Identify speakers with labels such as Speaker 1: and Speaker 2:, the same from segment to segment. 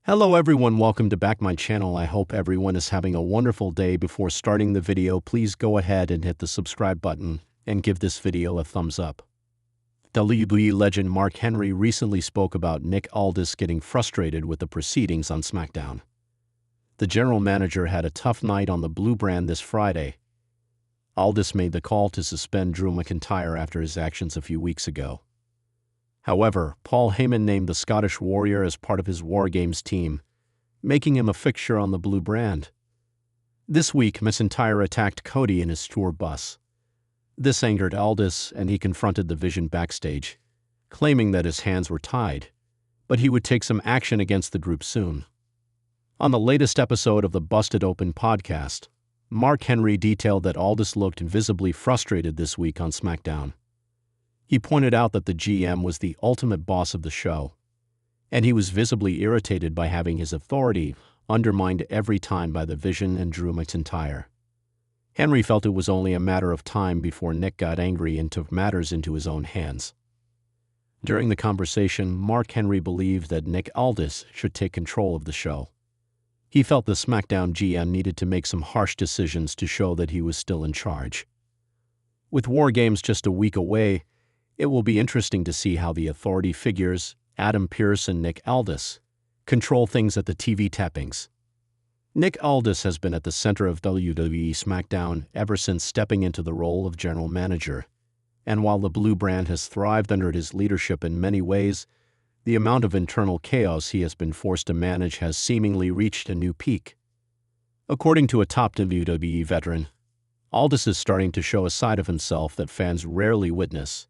Speaker 1: Hello everyone, welcome to back my channel. I hope everyone is having a wonderful day. Before starting the video, please go ahead and hit the subscribe button and give this video a thumbs up. WWE legend Mark Henry recently spoke about Nick Aldis getting frustrated with the proceedings on SmackDown. The general manager had a tough night on the blue brand this Friday. Aldis made the call to suspend Drew McIntyre after his actions a few weeks ago. However, Paul Heyman named the Scottish Warrior as part of his War Games team, making him a fixture on the blue brand. This week, McIntyre attacked Cody in his tour bus. This angered Aldis, and he confronted the Vision backstage, claiming that his hands were tied, but he would take some action against the group soon. On the latest episode of the Busted Open podcast, Mark Henry detailed that Aldis looked visibly frustrated this week on SmackDown. He pointed out that the GM was the ultimate boss of the show, and he was visibly irritated by having his authority undermined every time by the Vision and Drew McIntyre. Henry felt it was only a matter of time before Nick got angry and took matters into his own hands. During the conversation, Mark Henry believed that Nick Aldis should take control of the show. He felt the SmackDown GM needed to make some harsh decisions to show that he was still in charge. With War Games just a week away, it will be interesting to see how the authority figures, Adam Pearce and Nick Aldis, control things at the TV tappings. Nick Aldis has been at the center of WWE SmackDown ever since stepping into the role of general manager, and while the blue brand has thrived under his leadership in many ways, the amount of internal chaos he has been forced to manage has seemingly reached a new peak. According to a top WWE veteran, Aldis is starting to show a side of himself that fans rarely witness.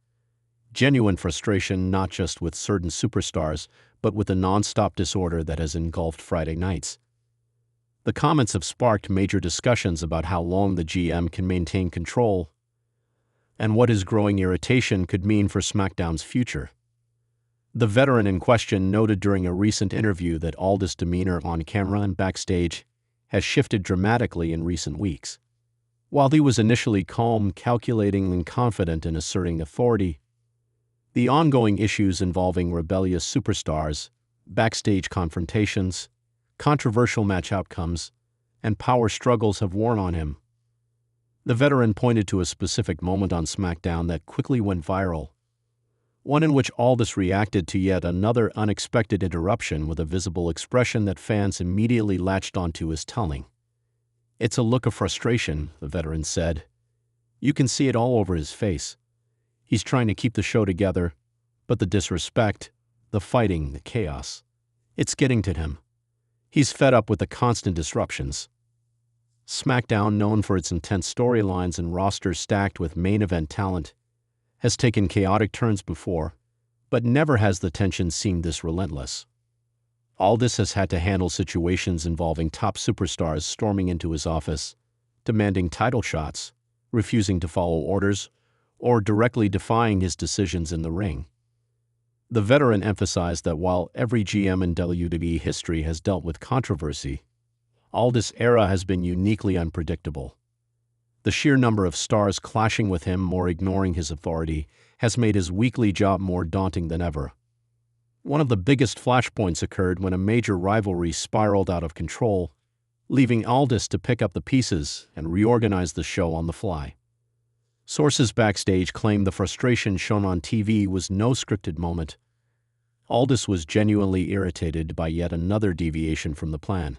Speaker 1: Genuine frustration not just with certain superstars, but with the non-stop disorder that has engulfed Friday nights. The comments have sparked major discussions about how long the GM can maintain control and what his growing irritation could mean for SmackDown's future. The veteran in question noted during a recent interview that Aldis' demeanor on camera and backstage has shifted dramatically in recent weeks. While he was initially calm, calculating, and confident in asserting authority, the ongoing issues involving rebellious superstars, backstage confrontations, controversial match outcomes, and power struggles have worn on him. The veteran pointed to a specific moment on SmackDown that quickly went viral, one in which Aldis reacted to yet another unexpected interruption with a visible expression that fans immediately latched onto as telling. "It's a look of frustration," the veteran said. "You can see it all over his face. He's trying to keep the show together, but the disrespect, the fighting, the chaos, it's getting to him. He's fed up with the constant disruptions." SmackDown, known for its intense storylines and rosters stacked with main event talent, has taken chaotic turns before, but never has the tension seemed this relentless. Aldis has had to handle situations involving top superstars storming into his office, demanding title shots, refusing to follow orders, or directly defying his decisions in the ring. The veteran emphasized that while every GM in WWE history has dealt with controversy, Aldis' era has been uniquely unpredictable. The sheer number of stars clashing with him or ignoring his authority has made his weekly job more daunting than ever. One of the biggest flashpoints occurred when a major rivalry spiraled out of control, leaving Aldis to pick up the pieces and reorganize the show on the fly. Sources backstage claim the frustration shown on TV was no scripted moment. Aldis was genuinely irritated by yet another deviation from the plan.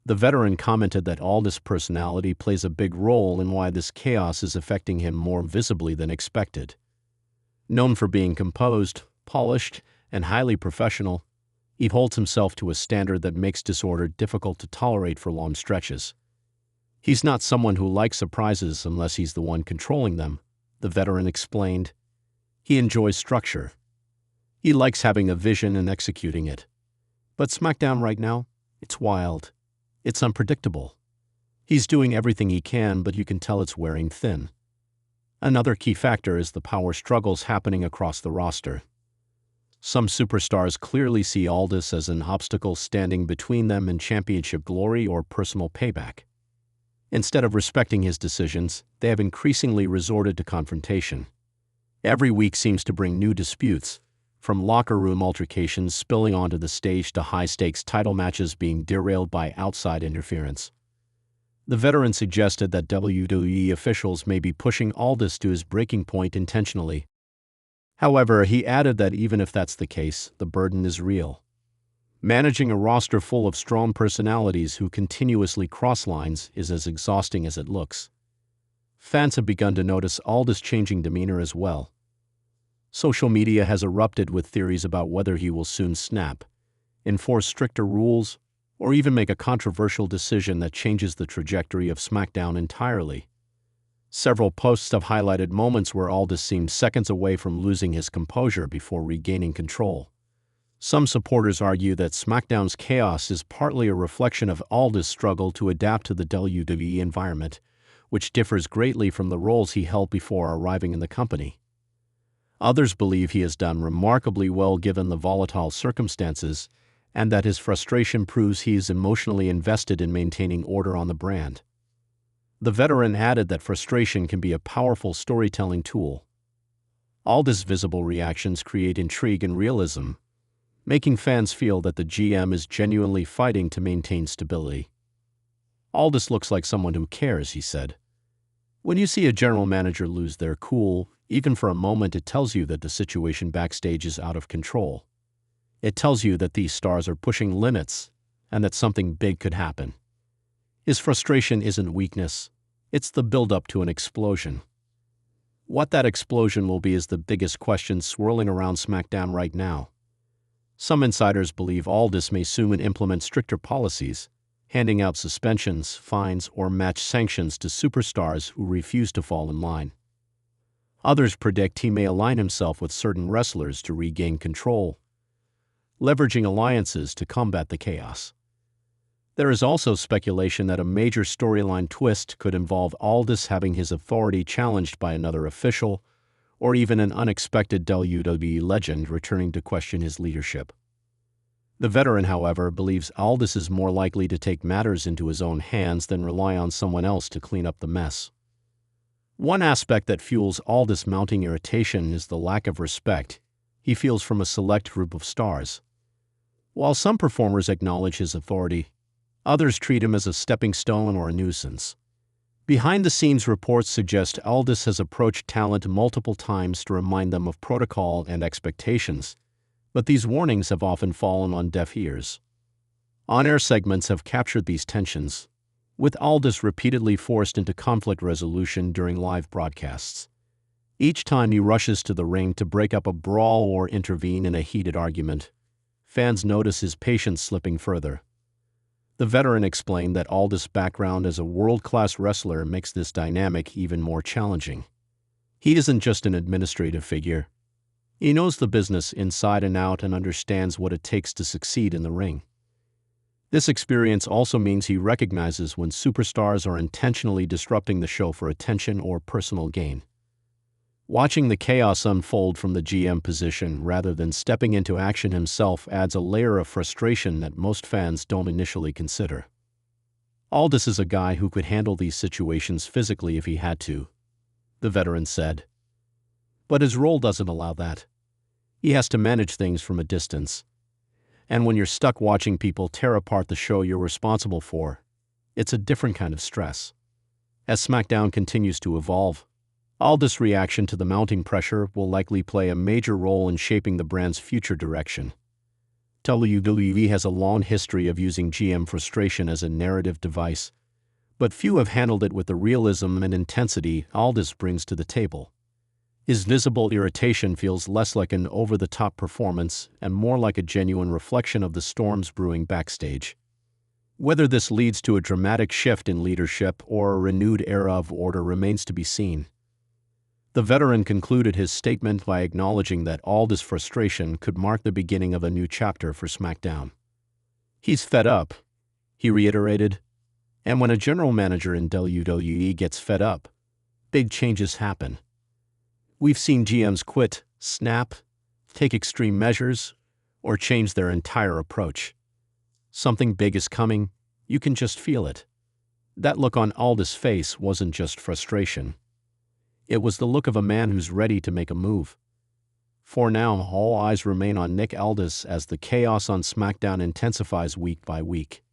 Speaker 1: The veteran commented that Aldis' personality plays a big role in why this chaos is affecting him more visibly than expected. Known for being composed, polished, and highly professional, he holds himself to a standard that makes disorder difficult to tolerate for long stretches. "He's not someone who likes surprises unless he's the one controlling them," the veteran explained. "He enjoys structure. He likes having a vision and executing it. But SmackDown right now, it's wild. It's unpredictable. He's doing everything he can, but you can tell it's wearing thin." Another key factor is the power struggles happening across the roster. Some superstars clearly see Aldis as an obstacle standing between them and championship glory or personal payback. Instead of respecting his decisions, they have increasingly resorted to confrontation. Every week seems to bring new disputes, from locker room altercations spilling onto the stage to high-stakes title matches being derailed by outside interference. The veteran suggested that WWE officials may be pushing Aldis to his breaking point intentionally. However, he added that even if that's the case, the burden is real. Managing a roster full of strong personalities who continuously cross lines is as exhausting as it looks. Fans have begun to notice Aldis' changing demeanor as well. Social media has erupted with theories about whether he will soon snap, enforce stricter rules, or even make a controversial decision that changes the trajectory of SmackDown entirely. Several posts have highlighted moments where Aldis seemed seconds away from losing his composure before regaining control. Some supporters argue that SmackDown's chaos is partly a reflection of Aldis' struggle to adapt to the WWE environment, which differs greatly from the roles he held before arriving in the company. Others believe he has done remarkably well given the volatile circumstances, and that his frustration proves he is emotionally invested in maintaining order on the brand. The veteran added that frustration can be a powerful storytelling tool. Aldis' visible reactions create intrigue and realism, making fans feel that the GM is genuinely fighting to maintain stability. Aldis looks like someone who cares, he said. When you see a general manager lose their cool, even for a moment, it tells you that the situation backstage is out of control. It tells you that these stars are pushing limits and that something big could happen. His frustration isn't weakness, it's the build-up to an explosion. What that explosion will be is the biggest question swirling around SmackDown right now. Some insiders believe Aldis may soon implement stricter policies, handing out suspensions, fines, or match sanctions to superstars who refuse to fall in line. Others predict he may align himself with certain wrestlers to regain control, leveraging alliances to combat the chaos. There is also speculation that a major storyline twist could involve Aldis having his authority challenged by another official, or even an unexpected WWE legend returning to question his leadership. The veteran, however, believes Aldis is more likely to take matters into his own hands than rely on someone else to clean up the mess. One aspect that fuels Aldis' mounting irritation is the lack of respect he feels from a select group of stars. While some performers acknowledge his authority, others treat him as a stepping stone or a nuisance. Behind-the-scenes reports suggest Aldis has approached talent multiple times to remind them of protocol and expectations, but these warnings have often fallen on deaf ears. On-air segments have captured these tensions, with Aldis repeatedly forced into conflict resolution during live broadcasts. Each time he rushes to the ring to break up a brawl or intervene in a heated argument, fans notice his patience slipping further. The veteran explained that Aldis' background as a world-class wrestler makes this dynamic even more challenging. He isn't just an administrative figure. He knows the business inside and out and understands what it takes to succeed in the ring. This experience also means he recognizes when superstars are intentionally disrupting the show for attention or personal gain. Watching the chaos unfold from the GM position rather than stepping into action himself adds a layer of frustration that most fans don't initially consider. Aldis is a guy who could handle these situations physically if he had to, the veteran said. But his role doesn't allow that. He has to manage things from a distance. And when you're stuck watching people tear apart the show you're responsible for, it's a different kind of stress. As SmackDown continues to evolve, Aldis' reaction to the mounting pressure will likely play a major role in shaping the brand's future direction. WWE has a long history of using GM frustration as a narrative device, but few have handled it with the realism and intensity Aldis brings to the table. His visible irritation feels less like an over-the-top performance and more like a genuine reflection of the storms brewing backstage. Whether this leads to a dramatic shift in leadership or a renewed era of order remains to be seen. The veteran concluded his statement by acknowledging that Aldis' frustration could mark the beginning of a new chapter for SmackDown. He's fed up, he reiterated, and when a general manager in WWE gets fed up, big changes happen. We've seen GMs quit, snap, take extreme measures, or change their entire approach. Something big is coming, you can just feel it. That look on Aldis' face wasn't just frustration. It was the look of a man who's ready to make a move. For now, all eyes remain on Nick Aldis as the chaos on SmackDown intensifies week by week.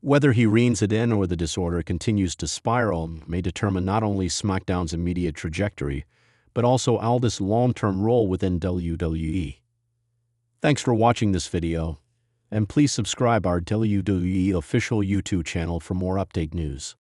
Speaker 1: Whether he reins it in or the disorder continues to spiral may determine not only SmackDown's immediate trajectory, but also Aldis' long-term role within WWE. Thanks for watching this video, and please subscribe our WWE official YouTube channel for more update news.